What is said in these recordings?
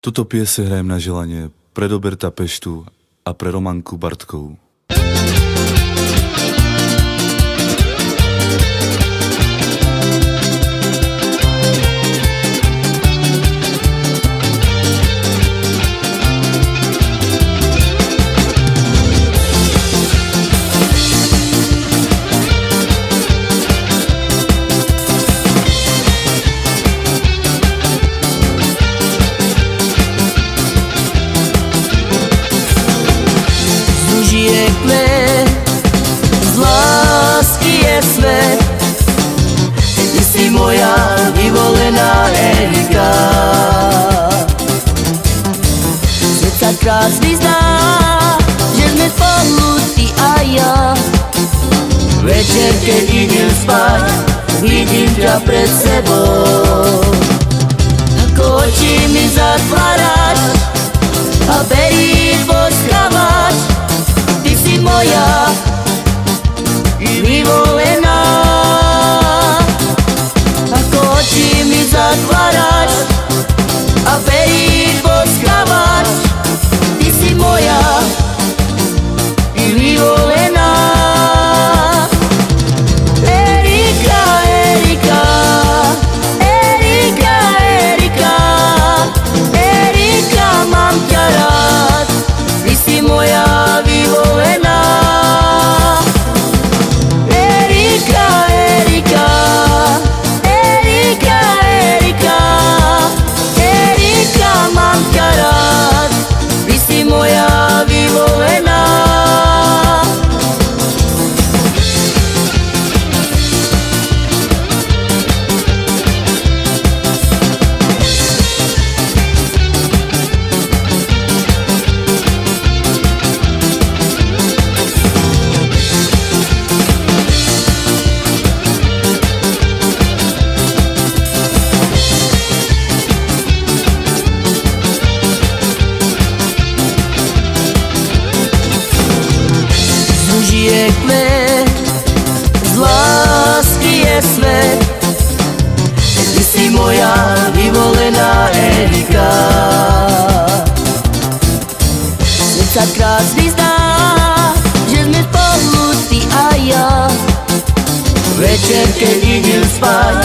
Tuto piese hrajem na želanie pre Roberta Peštu a pre Romanku Bartkovú. Z lásky je svet, ty si moja vyvolená Erika. Svet sa krásny zdá, že sme spolu ty a ja. Večer, keď idem spať, vidím ťa pred sebou. Ako oči mi zatváraš a perí poskávaš. Ty si moja vyvolená. Ako oči mi zatváraš a perí poskávaš. Ty si moja vyvolená. Erika, Erika, Erika, Erika, Erika, mám ťa rád. Ty si moja vyvolená. Erika, Erika, Erika, Erika, Erika, mám ťa rád. Ty si moja vyvolená. Žije kvet, z lásky je svet, ty si moja vyvolená Erika. Svet sa krásny zdá, že sme spolu ty a ja. Večer, keď idem spať,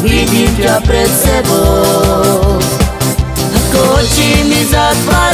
vidím ťa pred sebou. Ako oči mi zatváraš